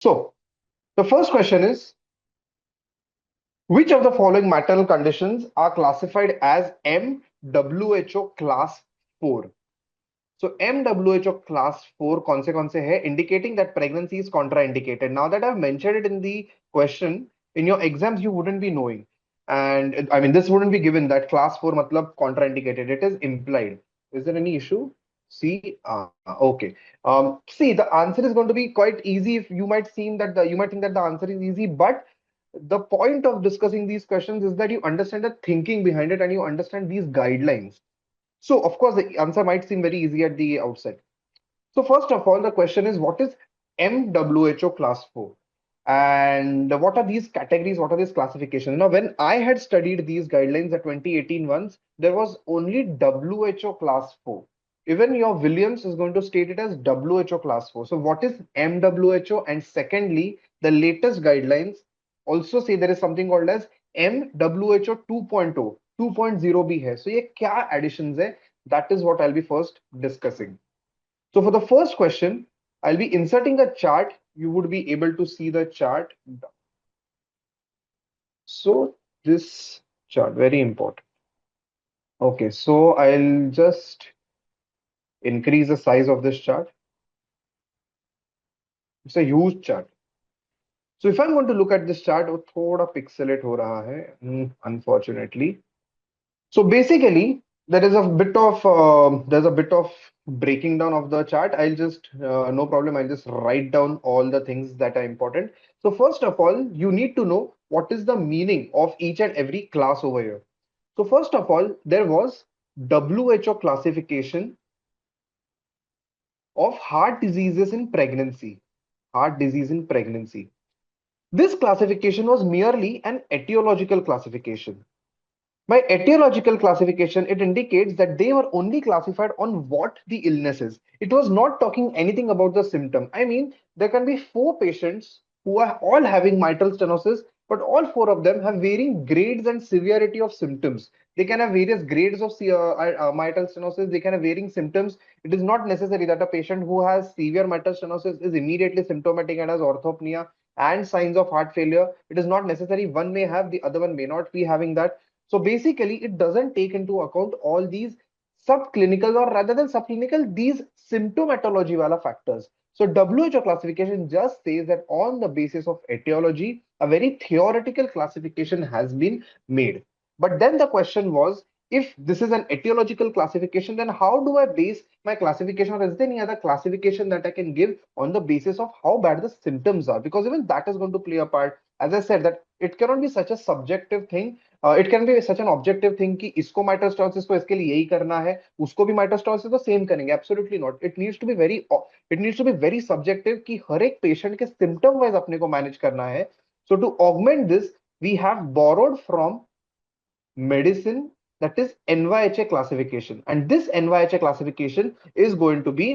So the first question is, which of the following maternal conditions are classified as MWHO class 4? So MWHO class 4 कौन से है, indicating that pregnancy is contraindicated. Now that I've mentioned it in the question, in your exams you wouldn't be knowing. And I mean, this wouldn't be given that class 4 matlab contraindicated. It is implied. Is there any issue? See, okay. See, the answer is going to be quite easy. If you might seem that you might think that the answer is easy, but the point of discussing these questions is that you understand the thinking behind it and you understand these guidelines. So, of course, the answer might seem very easy at the outset. So, first of all, the question is, what is MWHO class 4? And what are these categories? What are these classifications? Now, when I had studied these guidelines, the 2018 ones, there was only WHO class 4. Even your Williams is going to state it as WHO class 4. So, what is MWHO? And secondly, the latest guidelines also say there is something called as MWHO 2.0. 2.0 भी है. So, ये क्या additions है? That is what I'll be first discussing. So for the first question, I'll be inserting a chart. You would be able to see the chart. So this chart, very important. Okay, so I'll just increase the size of this chart. It's a huge chart. So if I'm going to look at this chart, वो थोड़ा pixelate हो रहा है, unfortunately. So basically, there's a bit of breaking down of the chart. I'll just no problem. I'll just write down all the things that are important. So first of all, you need to know what is the meaning of each and every class over here. So first of all, there was WHO classification of heart diseases in pregnancy. Heart disease in pregnancy. This classification was merely an etiological classification. By etiological classification, it indicates that they were only classified on what the illness is. It was not talking anything about the symptom. I mean, there can be 4 patients who are all having mitral stenosis, but all 4 of them have varying grades and severity of symptoms. They can have various grades of mitral stenosis. They can have varying symptoms. It is not necessary that a patient who has severe mitral stenosis is immediately symptomatic and has orthopnea and signs of heart failure. It is not necessary. One may have, the other one may not be having that. So basically, it doesn't take into account all these subclinical, or rather than subclinical, these symptomatology wala factors. So WHO classification just says that on the basis of etiology, a very theoretical classification has been made. But then the question was, if this is an etiological classification, then how do I base my classification, or is there any other classification that I can give on the basis of how bad the symptoms are? Because even that is going to play a part. As I said, that it cannot be such a subjective thing. It can be such an objective thing कि इसको माइटोस्टोसिस को इसके लिए यही करना है, उसको भी माइटोस्टोसिस को सेम करेंगे. Absolutely not. It needs to be very subjective कि हर एक पेशेंट के सिम्टम वाइज अपने को मैनेज करना है. So to augment this, we have borrowed from medicine, that is NYHA classification, and this NYHA classification is going to be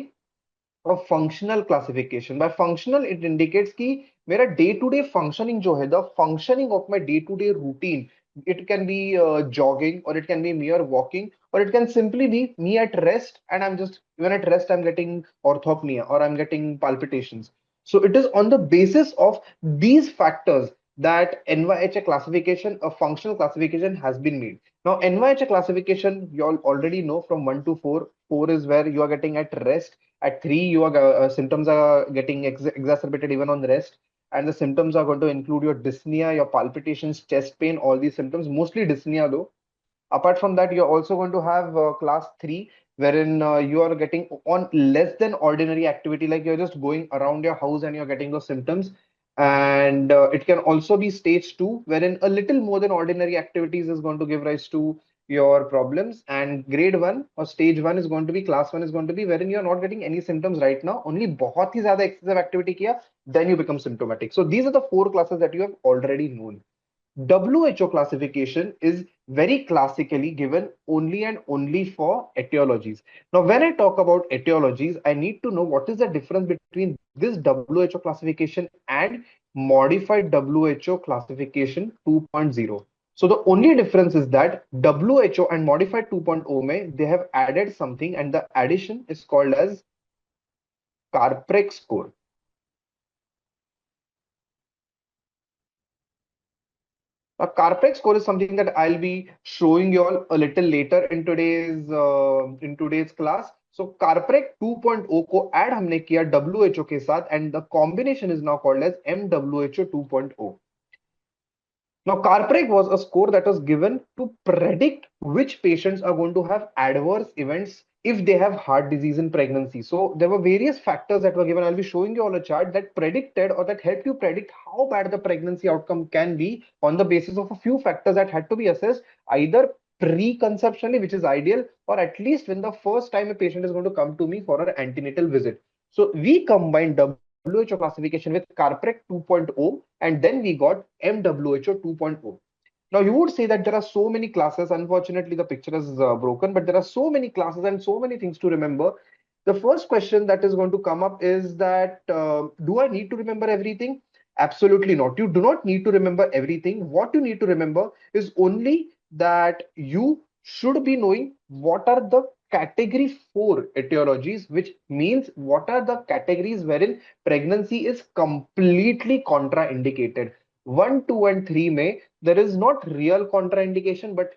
a functional classification. By functional, it indicates कि मेरा day to day functioning जो है, the functioning of my day to day routine, it can be jogging, or it can be mere walking, or it can simply be me at rest, and I'm just, even at rest I'm getting orthopnea or I'm getting palpitations. So it is on the basis of these factors that NYHA classification, a functional classification, has been made. Now NYHA classification, you all already know, from 1 to 4. 4 is where you are getting at rest. At 3, your symptoms are getting exacerbated even on rest. And the symptoms are going to include your dyspnea, your palpitations, chest pain, all these symptoms, mostly dyspnea though. Apart from that, you're also going to have class 3, wherein you are getting on less than ordinary activity, like you're just going around your house and you're getting those symptoms. And it can also be stage 2, wherein a little more than ordinary activities is going to give rise to your problems. And grade 1 or stage 1 is going to be, class 1 is going to be wherein you're not getting any symptoms right now, only बहुत ही ज़्यादा excessive activity किया, then you become symptomatic. So these are the 4 classes that you have already known. WHO classification is very classically given only and only for etiologies. Now, when I talk about etiologies, I need to know what is the difference between this WHO classification and modified WHO classification 2.0. So the only difference is that WHO and modified 2.0 mein, they have added something, and the addition is called as Carprex score. A Carpet score is something that I'll be showing you all a little later in today's class. So Carpet 2.0 को add हमने किया WHO के साथ and the combination is now called as MWHO 2.0. Now, Carpreg was a score that was given to predict which patients are going to have adverse events if they have heart disease in pregnancy. So there were various factors that were given. I'll be showing you all a chart that predicted or that helped you predict how bad the pregnancy outcome can be on the basis of a few factors that had to be assessed either pre-conceptually, which is ideal, or at least when the first time a patient is going to come to me for an antenatal visit. So we combined WHO classification with Carprec 2.0 and then we got MWHO 2.0. Now you would say that there are so many classes. Unfortunately, the picture is broken, but there are so many classes and so many things to remember. The first question that is going to come up is that do I need to remember everything? Absolutely not. You do not need to remember everything. What you need to remember is only that you should be knowing what are the category 4 etiologies, which means what are the categories wherein pregnancy is completely contraindicated. 1, 2, and 3 may there is not real contraindication, but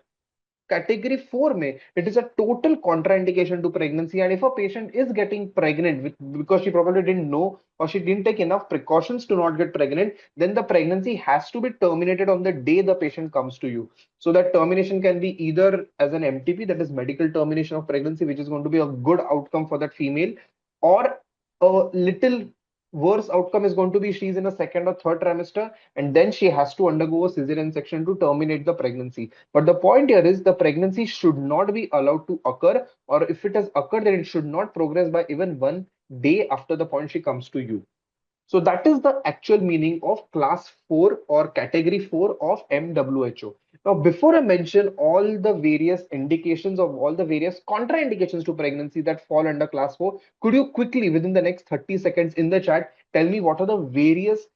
category 4 may it is a total contraindication to pregnancy. And if a patient is getting pregnant because she probably didn't know or she didn't take enough precautions to not get pregnant, then the pregnancy has to be terminated on the day the patient comes to you. So that termination can be either as an MTP, that is medical termination of pregnancy, which is going to be a good outcome for that female, or a little worse outcome is going to be she's in a second or third trimester and then she has to undergo a cesarean section to terminate the pregnancy. But the point here is the pregnancy should not be allowed to occur, or if it has occurred, then it should not progress by even 1 day after the point she comes to you. So that is the actual meaning of class 4 or category 4 of MWHO. Now, before I mention all the various indications of all the various contraindications to pregnancy that fall under class 4, could you quickly, within the next 30 seconds in the chat, tell me what are the various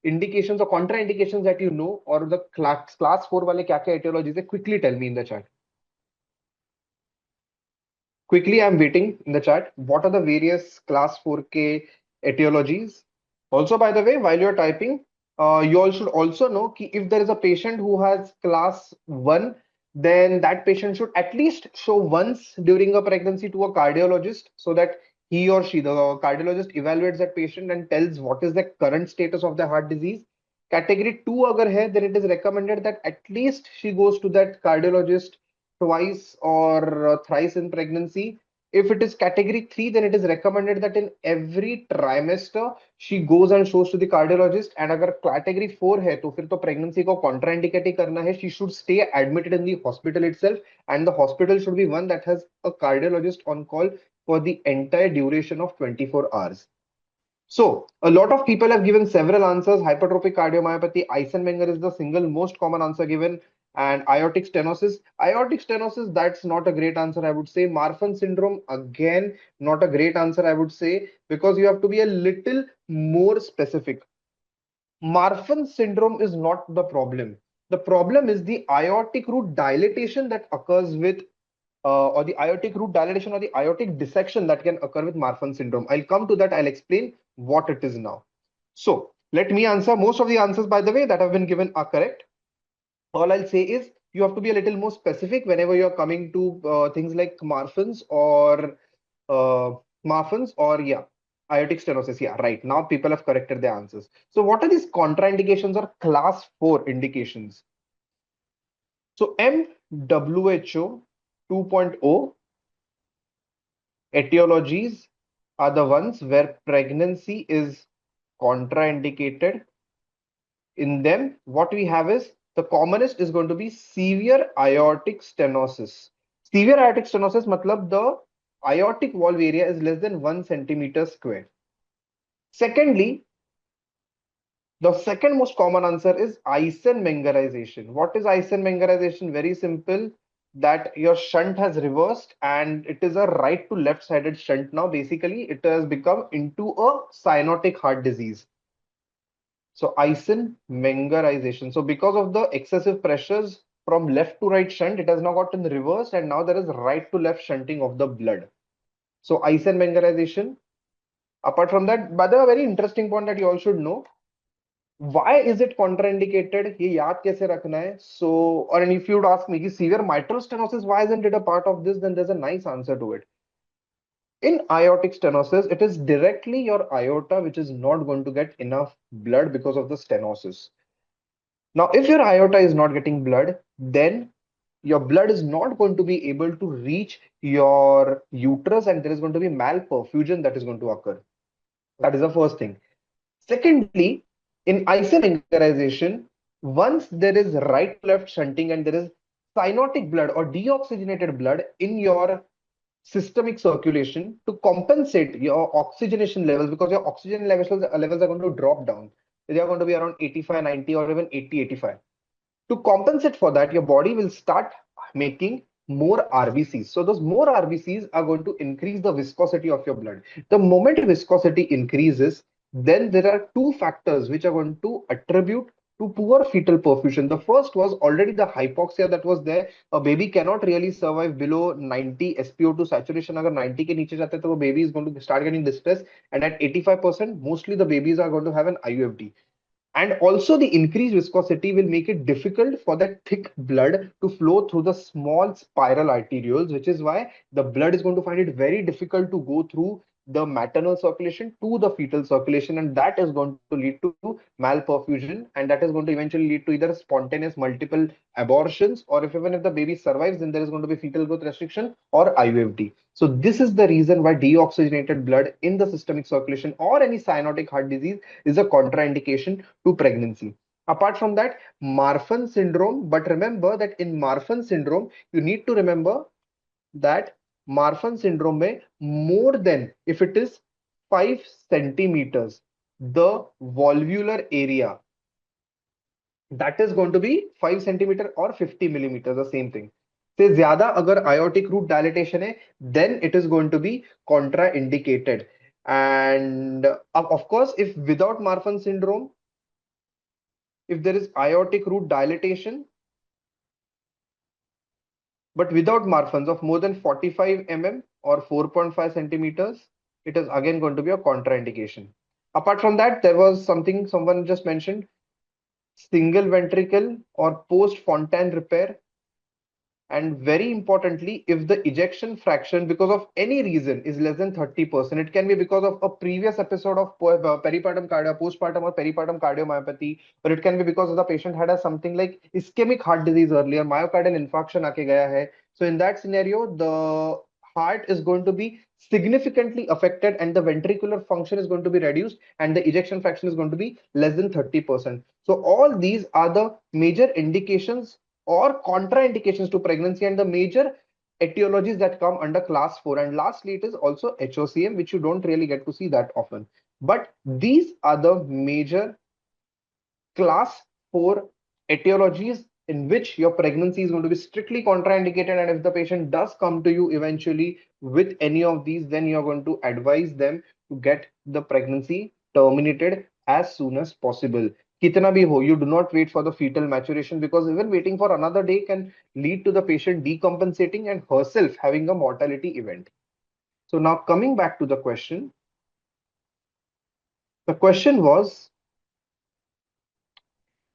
indications or contraindications that you know, or the class 4 wale kya kya etiologies hai? Quickly tell me in the chat. Quickly, I'm waiting in the chat. What are the various class 4K etiologies? Also, by the way, while you're typing, you all should also know ki if there is a patient who has class 1, then that patient should at least show once during a pregnancy to a cardiologist so that he or she, the cardiologist, evaluates that patient and tells what is the current status of the heart disease. Category 2 agar hai, then it is recommended that at least she goes to that cardiologist twice or thrice in pregnancy. If it is category 3, then it is recommended that in every trimester she goes and shows to the cardiologist. And agar category 4 hai, to fir to pregnancy ko contraindicate hi karna hai, she should stay admitted in the hospital itself, and the hospital should be one that has a cardiologist on call for the entire duration of 24 hours. So, a lot of people have given several answers. Hypertrophic cardiomyopathy, Eisenmenger is the single most common answer given, and aortic stenosis. Aortic stenosis, that's not a great answer, I would say. Marfan syndrome, again, not a great answer, I would say, because you have to be a little more specific. Marfan syndrome is not the problem. The problem is the aortic root dilatation that occurs with or the aortic root dilatation or the aortic dissection that can occur with Marfan syndrome. I'll come to that. I'll explain what it is now. So let me answer. Most of the answers, by the way, that have been given are correct. All I'll say is you have to be a little more specific whenever you're coming to things like uh, Marfan's or yeah, aortic stenosis. Yeah, right. Now people have corrected their answers. So what are these contraindications or class 4 indications? So MWHO 2.0 etiologies are the ones where pregnancy is contraindicated. In them, what we have is the commonest is going to be severe aortic stenosis. Severe aortic stenosis matlab the aortic valve area is less than 1 centimeter square. Secondly, the second most common answer is Eisenmengerization. What is Eisenmengerization? Very simple, that your shunt has reversed and it is a right to left sided shunt now. Basically, it has become into a cyanotic heart disease. So Eisenmengerization. So because of the excessive pressures from left to right shunt, it has now gotten reversed and now there is right to left shunting of the blood. So Eisenmengerization. Apart from that, but a very interesting point that you all should know, Why is it contraindicated? ये याद कैसे रखना है? So, or and if you'd ask me, कि severe mitral stenosis, why isn't it a part of this? Then there's a nice answer to it. In aortic stenosis, it is directly your aorta which is not going to get enough blood because of the stenosis. Now, if your aorta is not getting blood, then your blood is not going to be able to reach your uterus and there is going to be malperfusion that is going to occur. That is the first thing. Secondly, in ischemicalization, once there is right to left shunting and there is cyanotic blood or deoxygenated blood in your systemic circulation to compensate your oxygenation levels, because your oxygen levels are going to drop down. They are going to be around 85, 90 or even 80, 85. To compensate for that, your body will start making more RBCs. So those more RBCs are going to increase the viscosity of your blood. The moment viscosity increases, then there are two factors which are going to attribute to poor fetal perfusion. The first was already the hypoxia that was there. A baby cannot really survive below 90 SpO2 saturation. अगर 90 के नीचे जाते हैं तो वो baby is going to start getting distress, and at 85%, mostly the babies are going to have an IUFD. And also the increased viscosity will make it difficult for that thick blood to flow through the small spiral arterioles, which is why the blood is going to find it very difficult to go through the maternal circulation to the fetal circulation, and that is going to lead to malperfusion, and that is going to eventually lead to either spontaneous multiple abortions, or if even if the baby survives, then there is going to be fetal growth restriction or IUFD. So this is the reason why deoxygenated blood in the systemic circulation or any cyanotic heart disease is a contraindication to pregnancy. Apart from that, Marfan syndrome, but remember that in Marfan syndrome, you need to remember that Marfan syndrome may more than, if it is 5 centimeters, the valvular area, that is going to be 5 centimeter or 50 millimeters, the same thing. से ज्यादा अगर aortic root dilatation है, then it is going to be contraindicated. And of course, if without Marfan syndrome, if there is aortic root dilatation, but without Marfan's of more than 45 mm or 4.5 centimeters, it is again going to be a contraindication. Apart from that, there was something someone just mentioned, single ventricle or post-Fontan repair. And very importantly, if the ejection fraction because of any reason is less than 30%, it can be because of a previous episode of peripartum postpartum or peripartum cardiomyopathy, or it can be because of the patient had a something like ischemic heart disease earlier, myocardial infarction aake gaya hai. So in that scenario, the heart is going to be significantly affected and the ventricular function is going to be reduced and the ejection fraction is going to be less than 30%. So all these are the major indications or contraindications to pregnancy and the major etiologies that come under class 4. And lastly, it is also HOCM, which you don't really get to see that often. But these are the major class 4 etiologies in which your pregnancy is going to be strictly contraindicated. And if the patient does come to you eventually with any of these, then you're going to advise them to get the pregnancy terminated as soon as possible. Kitna bhi ho, you do not wait for the fetal maturation, because even waiting for another day can lead to the patient decompensating and herself having a mortality event. So now coming back to the question was,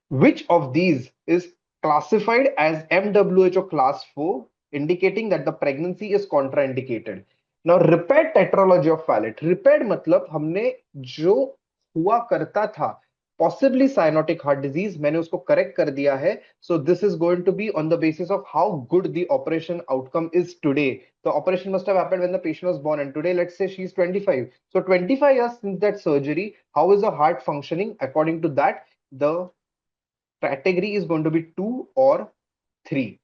which of these is classified as MWHO class 4, indicating that the pregnancy is contraindicated? Now, repaired tetralogy of Fallot. Repaired मतलब हमने जो हुआ करता था possibly cyanotic heart disease, मैंने उसको correct कर दिया है. So this is going to be on the basis of how good the operation outcome is today. The operation must have happened when the patient was born, and today let's say she's 25. So 25 years since that surgery, how is the heart functioning? According to that, the category is going to be 2 or 3.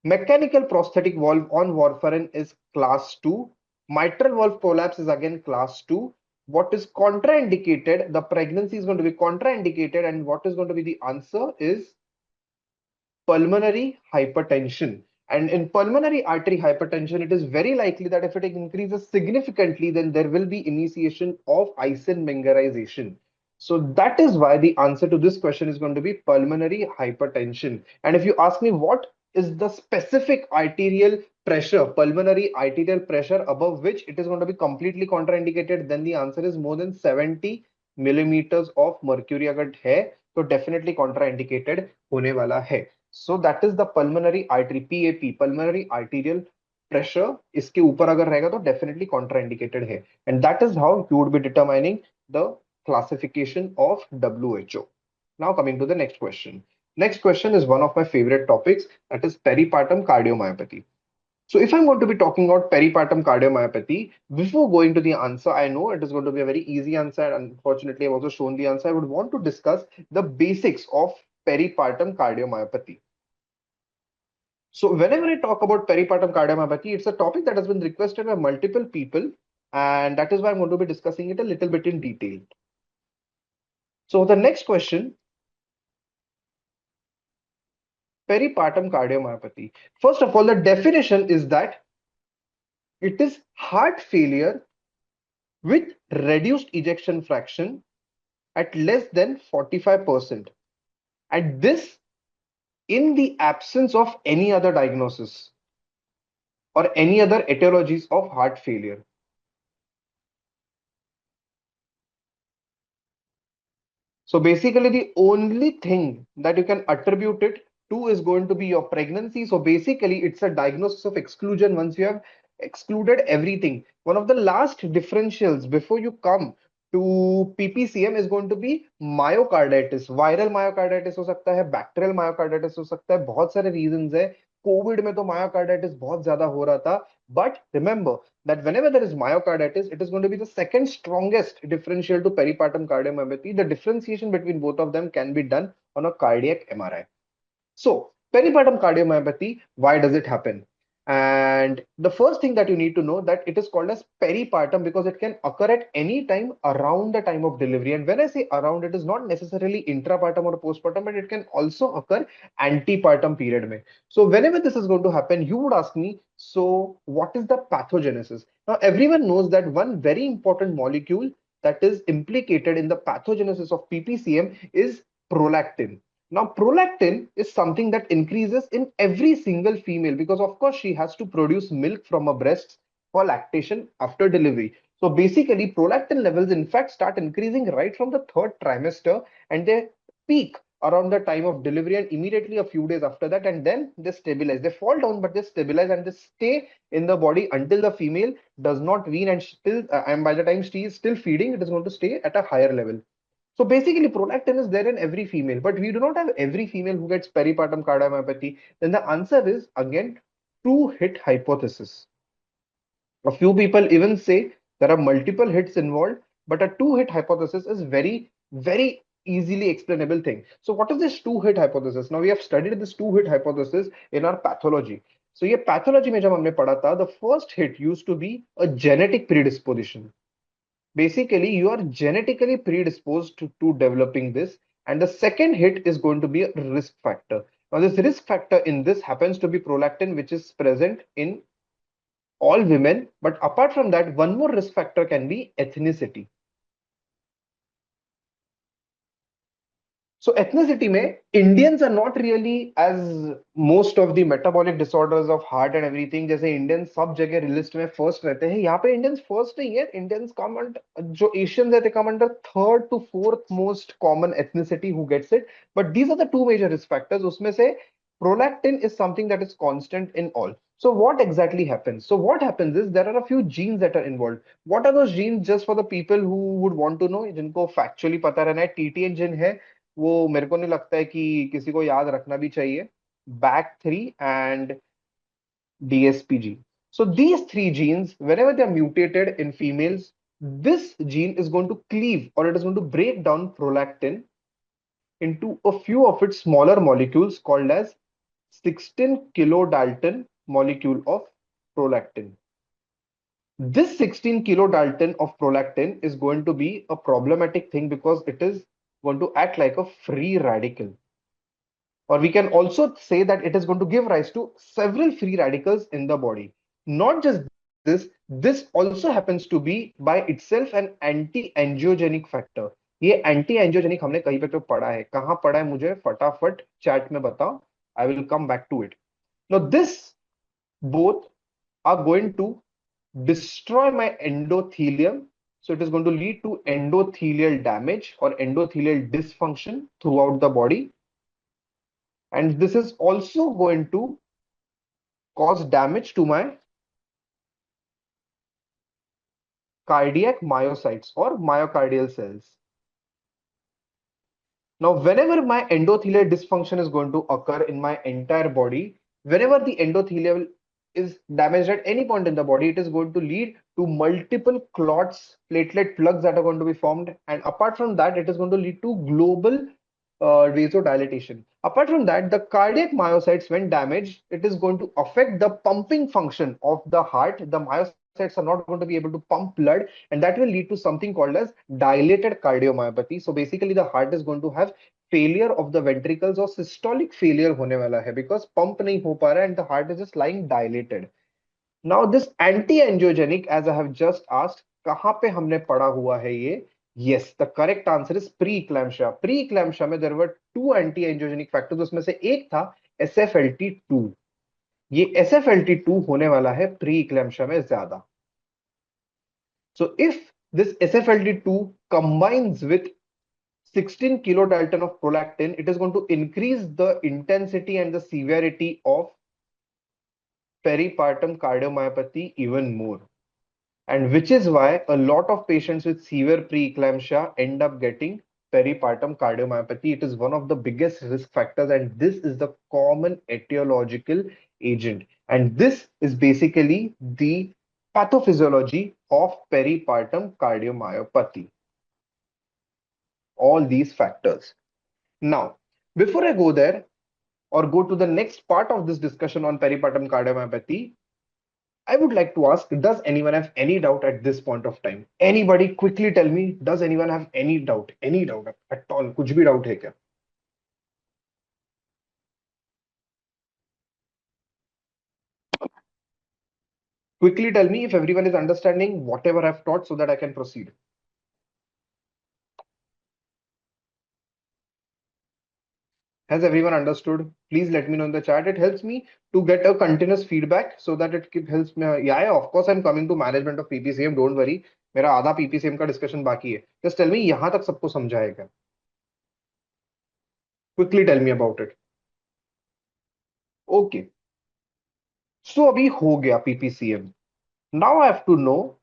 Mechanical prosthetic valve on warfarin is class 2. Mitral valve prolapse is again class 2. What is contraindicated? The pregnancy is going to be contraindicated, and what is going to be the answer is pulmonary hypertension. And in pulmonary artery hypertension, it is very likely that if it increases significantly, then there will be initiation of Eisenmengerization. So that is why the answer to this question is going to be pulmonary hypertension. And if you ask me what is the specific arterial pressure, pulmonary arterial pressure above which it is going to be completely contraindicated, then the answer is more than 70 millimeters of mercury अगर है तो definitely contraindicated होने वाला है. So that is the pulmonary artery PAP, pulmonary arterial pressure. इसके ऊपर अगर रहेगा तो definitely contraindicated है. And that is how you would be determining the classification of WHO. Now coming to the next question. Next question is one of my favorite topics, that is peripartum cardiomyopathy. So if I'm going to be talking about peripartum cardiomyopathy, before going to the answer, I know it is going to be a very easy answer. And unfortunately, I've also shown the answer. I would want to discuss the basics of peripartum cardiomyopathy. So whenever I talk about peripartum cardiomyopathy, it's a topic that has been requested by multiple people. And that is why I'm going to be discussing it a little bit in detail. So the next question, peripartum cardiomyopathy. First of all, the definition is that it is heart failure with reduced ejection fraction at less than 45%. And this in the absence of any other diagnosis or any other etiologies of heart failure. So basically, the only thing that you can attribute it to is going to be your pregnancy. So basically, it's a diagnosis of exclusion once you have excluded everything. One of the last differentials before you come to PPCM is going to be myocarditis. Viral myocarditis हो सकता है, bacterial myocarditis हो सकता है, बहुत सारे reasons है. Covid में तो myocarditis बहुत ज्यादा हो रहा था. But remember that whenever there is myocarditis, it is going to be the second strongest differential to peripartum cardiomyopathy. The differentiation between both of them can be done on a cardiac MRI. So, peripartum cardiomyopathy, why does it happen? And the first thing that you need to know that it is called as peripartum because it can occur at any time around the time of delivery. And when I say around, it is not necessarily intrapartum or postpartum, but it can also occur antepartum period mein. So whenever this is going to happen, you would ask me, so what is the pathogenesis? Now, everyone knows that one very important molecule that is implicated in the pathogenesis of PPCM is prolactin. Now, prolactin is something that increases in every single female because, of course, she has to produce milk from her breasts for lactation after delivery. So, basically, prolactin levels, in fact, start increasing right from the third trimester and they peak around the time of delivery and immediately a few days after that, and then they stabilize. They fall down, but they stabilize and they stay in the body until the female does not wean and still, and by the time she is still feeding, it is going to stay at a higher level. So basically, prolactin is there in every female, but we do not have every female who gets peripartum cardiomyopathy. Then the answer is again two-hit hypothesis. A few people even say there are multiple hits involved, but a two-hit hypothesis is very easily explainable thing. So what is this two-hit hypothesis? Now we have studied this two-hit hypothesis in our pathology. So ये pathology में जब हमने पढ़ा था, the first hit used to be a genetic predisposition. Basically, you are genetically predisposed to developing this, and the second hit is going to be a risk factor. Now, this risk factor in this happens to be prolactin, which is present in all women. But apart from that, one more risk factor can be ethnicity. So ethnicity में Indians are not really as most of the metabolic disorders of heart and everything. जैसे Indians सब जगह list में first रहते हैं, यहाँ पे Indians first नहीं है. Indians come under, जो Asians है, they come under third to fourth most common ethnicity who gets it. But these are the two major risk factors. उसमें से prolactin is something that is constant in all. So what exactly happens? So what happens is there are a few genes that are involved. What are those genes? Just for the people who would want to know, जिनको factually पता रहना है, TTN gene है. वो मेरे को नहीं लगता है कि किसी को याद रखना भी चाहिए. BAC3 and DSPG. So these three genes, whenever they are mutated in females, this gene is going to cleave or it is going to break down prolactin into a few of its smaller molecules called as 16 kilodalton molecule of prolactin. This 16 kilodalton of prolactin is going to be a problematic thing because it is going to act like a free radical. Or we can also say that it is going to give rise to several free radicals in the body. Not just this also happens to be by itself an anti-angiogenic factor. ये anti angiogenic हमने कहीं पे तो पढ़ा है, कहाँ पढ़ा है मुझे फटाफट चैट में बताओ. I will come back to it. Now this both are going to destroy my endothelium So it is going to lead to endothelial damage or endothelial dysfunction throughout the body. And this is also going to cause damage to my cardiac myocytes or myocardial cells. Now, whenever my endothelial dysfunction is going to occur in my entire body, whenever the endothelium is damaged at any point in the body, it is going to lead to multiple clots, platelet plugs that are going to be formed. And apart from that, it is going to lead to global vasodilatation. Apart from that, the cardiac myocytes, when damaged, it is going to affect the pumping function of the heart. The myocytes are not going to be able to pump blood, and that will lead to something called as dilated cardiomyopathy. So basically, the heart is going to have failure of the ventricles or systolic failure होने वाला है because pump नहीं हो पा रहा है and the heart is just lying dilated. Now this anti-angiogenic, as I have just asked, कहाँ पे हमने पढ़ा हुआ है ये? Yes, the correct answer is pre-eclampsia. Pre-eclampsia में there were two anti-angiogenic factors, उसमें से एक था SFLT2. ये SFLT2 होने वाला है pre-eclampsia में ज्यादा. So if this SFLT2 combines with 16 kilodalton of prolactin, it is going to increase the intensity and the severity of peripartum cardiomyopathy even more. And which is why a lot of patients with severe preeclampsia end up getting peripartum cardiomyopathy. It is one of the biggest risk factors, and this is the common etiological agent. And this is basically the pathophysiology of peripartum cardiomyopathy. All these factors. Now, before I go there or go to the next part of this discussion on peripartum cardiomyopathy, I would like to ask, does anyone have any doubt at this point of time? Anybody quickly tell me, does anyone have any doubt? Any doubt at all? कुछ भी doubt है क्या? Quickly tell me if everyone is understanding whatever I've taught so that I can proceed. Has everyone understood? Please let me know in the chat. It helps me to get a continuous feedback so that helps me. Yeah, of course, I'm coming to management of PPCM. Don't worry. मेरा आधा PPCM का discussion बाकी है. Just tell me यहाँ तक सबको समझाएगा. Quickly tell me about it. Okay. So अभी हो गया PPCM. Now I have to know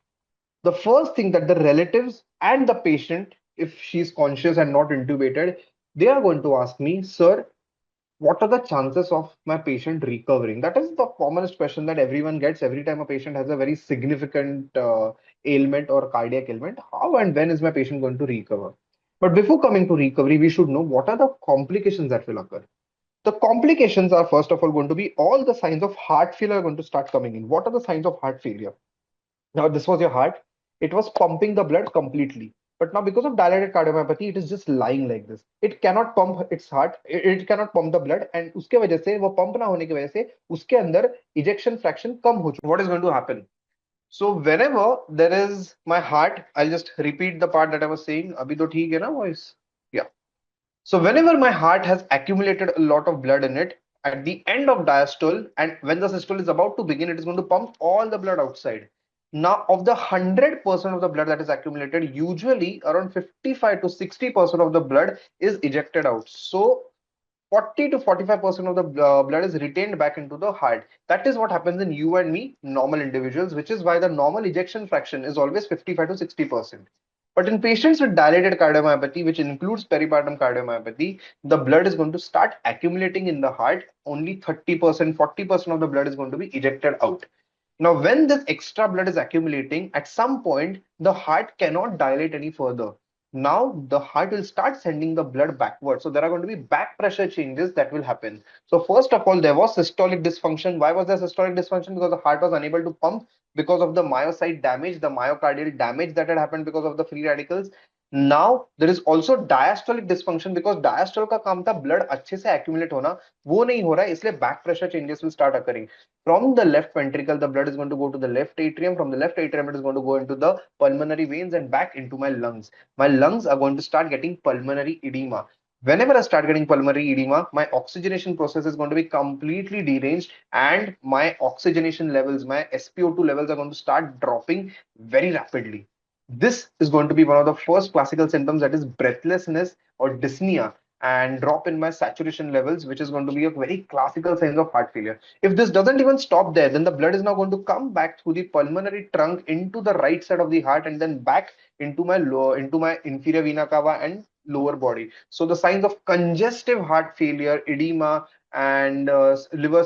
the first thing that the relatives and the patient, if she's conscious and not intubated, they are going to ask me, sir, what are the chances of my patient recovering? That is the commonest question that everyone gets every time a patient has a very significant ailment or cardiac ailment. How and when is my patient going to recover? But before coming to recovery, we should know what are the complications that will occur. The complications are first of all going to be all the signs of heart failure are going to start coming in. What are the signs of heart failure? Now, this was your heart. It was pumping the blood completely. But now, because of dilated cardiomyopathy, it is just lying like this. It cannot pump its heart. It cannot pump the blood. And उसके वजह से वो pump ना होने की वजह से उसके अंदर ejection fraction कम हो चुका. What is going to happen? So whenever there is my heart, I'll just repeat the part that I was saying. अभी तो ठीक है ना voice? Yeah. So whenever my heart has accumulated a lot of blood in it, at the end of diastole, and when the systole is about to begin, it is going to pump all the blood outside. Now, of the 100% of the blood that is accumulated, usually around 55 to 60% of the blood is ejected out. So 40 to 45% of the blood is retained back into the heart. That is what happens in you and me, normal individuals, which is why the normal ejection fraction is always 55 to 60%. But in patients with dilated cardiomyopathy, which includes peripartum cardiomyopathy, the blood is going to start accumulating in the heart. Only 30%, 40% of the blood is going to be ejected out. Now, when this extra blood is accumulating, at some point, the heart cannot dilate any further. Now, the heart will start sending the blood backward. So, there are going to be back pressure changes that will happen. So, first of all, there was systolic dysfunction. Why was there systolic dysfunction? Because the heart was unable to pump because of the myocyte damage, the myocardial damage that had happened because of the free radicals. Now, there is also diastolic dysfunction because diastole का काम था blood अच्छे से accumulate होना, वो नहीं हो रहा है, इसलिए back pressure changes will start occurring. From the left ventricle, the blood is going to go to the left atrium. From the left atrium, it is going to go into the pulmonary veins and back into my lungs. My lungs are going to start getting pulmonary edema. Whenever I start getting pulmonary edema, my oxygenation process is going to be completely deranged and my oxygenation levels, my SpO2 levels are going to start dropping very rapidly. This is going to be one of the first classical symptoms, that is breathlessness or dyspnea and drop in my saturation levels, which is going to be a very classical sign of heart failure. If this doesn't even stop there, then the blood is now going to come back through the pulmonary trunk into the right side of the heart and then back into my inferior vena cava and lower body. So the signs of congestive heart failure, edema and liver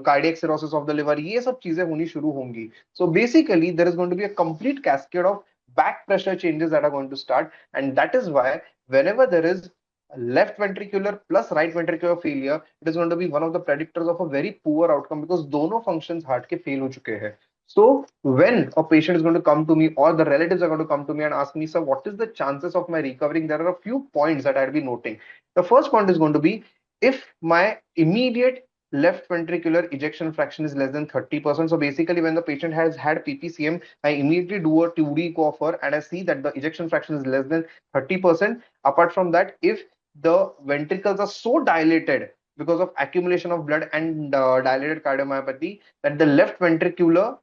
cardiac cirrhosis of the liver, ये सब चीजें होनी शुरू होंगी. So basically there is going to be a complete cascade of back pressure changes that are going to start, and that is why whenever there is left ventricular plus right ventricular failure, it is going to be one of the predictors of a very poor outcome, because दोनों functions heart के fail हो चुके हैं. So when a patient is going to come to me or the relatives are going to come to me and ask me, sir, what is the chances of my recovering, there are a few points that I'll be noting. The first point is going to be, if my immediate left ventricular ejection fraction is less than 30%. So basically when the patient has had PPCM, I immediately do a 2D echo of her and I see that the ejection fraction is less than 30%. Apart from that, if the ventricles are so dilated because of accumulation of blood and dilated cardiomyopathy, that the left ventricular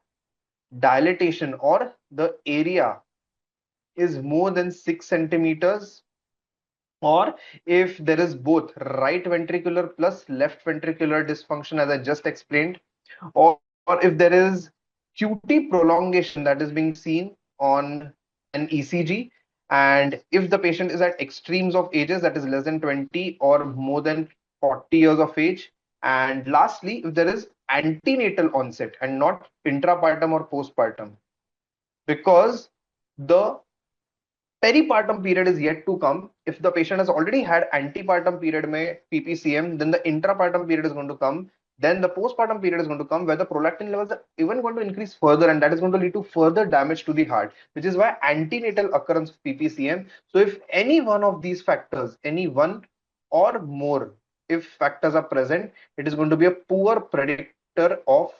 dilatation or the area is more than 6 centimeters, or if there is both right ventricular plus left ventricular dysfunction, as I just explained, or if there is QT prolongation that is being seen on an ECG, and if the patient is at extremes of ages, that is less than 20 or more than 40 years of age, and lastly, if there is antenatal onset and not intrapartum or postpartum, because the peripartum period is yet to come. If the patient has already had antepartum period mein PPCM, then the intrapartum period is going to come. Then the postpartum period is going to come, where the prolactin levels are even going to increase further, and that is going to lead to further damage to the heart, which is why antenatal occurrence of PPCM. So if any one of these factors, any one or more, if factors are present, it is going to be a poor predictor of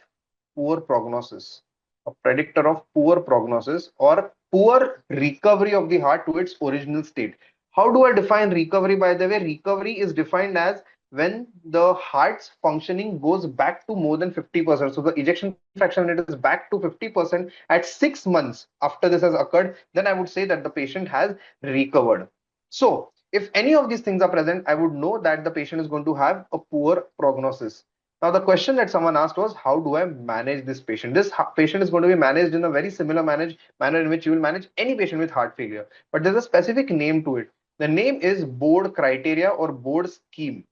poor prognosis, a predictor of poor prognosis or poor recovery of the heart to its original state. How do I define recovery? By the way, recovery is defined as when the heart's functioning goes back to more than 50%. So the ejection fraction rate is back to 50% at 6 months after this has occurred, then I would say that the patient has recovered. So if any of these things are present, I would know that the patient is going to have a poor prognosis. Now, the question that someone asked was, how do I manage this patient? This patient is going to be managed in a very similar manner in which you will manage any patient with heart failure. But there's a specific name to it. The name is board criteria or board scheme.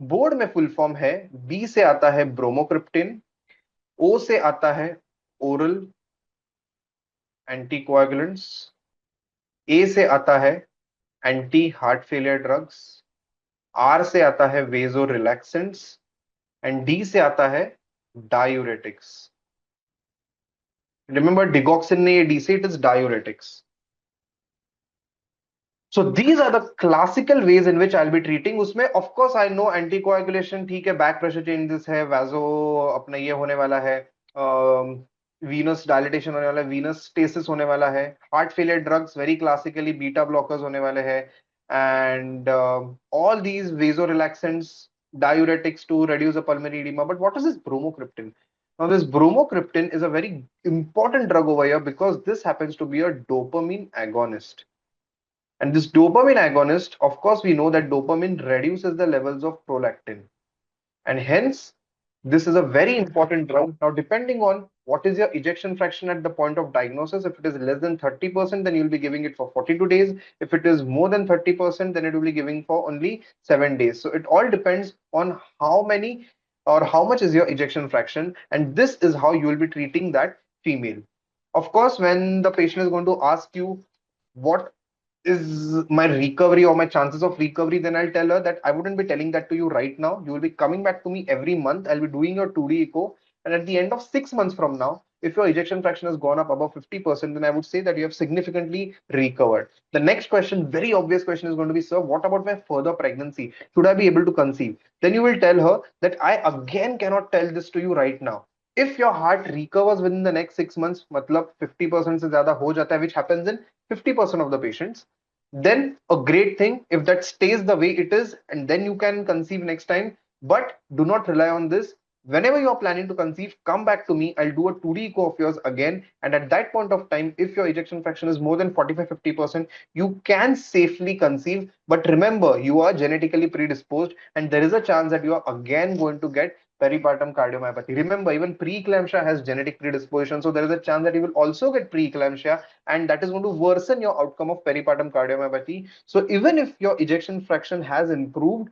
Board में full form है, B से आता है bromocriptine, ओ से आता है oral anticoagulants, ए से आता है anti heart failure drugs, R से आता है वेजो रिलैक्सेंट्स एंड डी से आता है डायूरेटिक्स. Remember, digoxin नहीं है, डी से it is diuretics. So these are the classical ways in which I'll be treating. उसमें of course I know anticoagulation ठीक है, back pressure changes है, vaso अपना ये होने वाला है, venous dilatation होने वाला है, venous stasis होने वाला है, heart failure drugs very classically beta blockers होने वाले हैं, and all these vasorelaxants, diuretics to reduce the pulmonary edema. But what is this bromocriptine? Now this bromocriptine is a very important drug over here because this happens to be a dopamine agonist. And this dopamine agonist, of course, we know that dopamine reduces the levels of prolactin. And hence, this is a very important drug. Now, depending on what is your ejection fraction at the point of diagnosis, if it is less than 30%, then you'll be giving it for 42 days. If it is more than 30%, then it will be giving for only 7 days. So it all depends on how many or how much is your ejection fraction. And this is how you will be treating that female. Of course, when the patient is going to ask you, what is my recovery or my chances of recovery, then I'll tell her that I wouldn't be telling that to you right now. You will be coming back to me every month. I'll be doing your 2D echo. And at the end of 6 months from now, if your ejection fraction has gone up above 50%, then I would say that you have significantly recovered. The next question, very obvious question, is going to be, sir, what about my further pregnancy? Should I be able to conceive? Then you will tell her that I again cannot tell this to you right now. If your heart recovers within the next 6 months, मतलब 50% से ज़्यादा हो जाता है, which happens in 50% of the patients, then a great thing. If that stays the way it is, and then you can conceive next time. But do not rely on this. Whenever you are planning to conceive, come back to me. I'll do a 2D echo of yours again. And at that point of time, if your ejection fraction is more than 45-50%, you can safely conceive. But remember, you are genetically predisposed, and there is a chance that you are again going to get peripartum cardiomyopathy. Remember, even preeclampsia has genetic predisposition. So there is a chance that you will also get preeclampsia, and that is going to worsen your outcome of peripartum cardiomyopathy. So even if your ejection fraction has improved,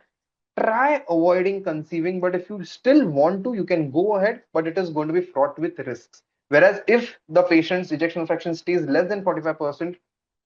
try avoiding conceiving. But if you still want to, you can go ahead, but it is going to be fraught with risks. Whereas if the patient's ejection fraction stays less than 45%,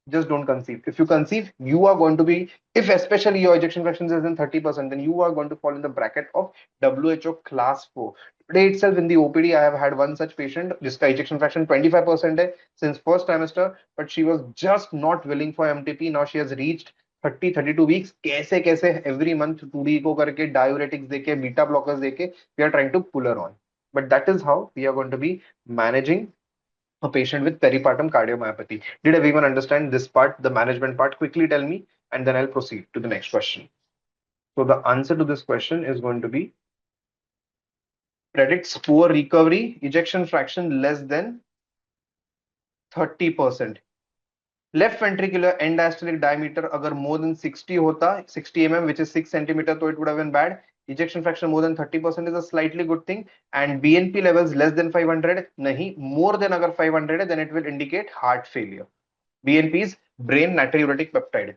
just don't conceive. If you conceive, you are going to be, if especially your ejection fraction is less than 30%, then you are going to fall in the bracket of WHO class 4. Today itself in the OPD, I have had one such patient, jiska ejection fraction 25% hai since first trimester, but she was just not willing for MTP. Now she has reached 30-32 weeks. कैसे कैसे every month 2D echo करके diuretics देके beta blockers देके we are trying to pull her on. But that is how we are going to be managing a patient with peripartum cardiomyopathy. Did everyone understand this part, the management part? Quickly tell me, and then I'll proceed to the next question. So the answer to this question is going to be predicts poor recovery, ejection fraction less than 30%. Left ventricular end diastolic diameter अगर more than 60 होता, 60 mm, which is 6 centimeter, so it would have been bad. Ejection fraction more than 30% is a slightly good thing. And BNP levels less than 500, nahi, more than agar 500 then it will indicate heart failure. BNP is brain natriuretic peptide.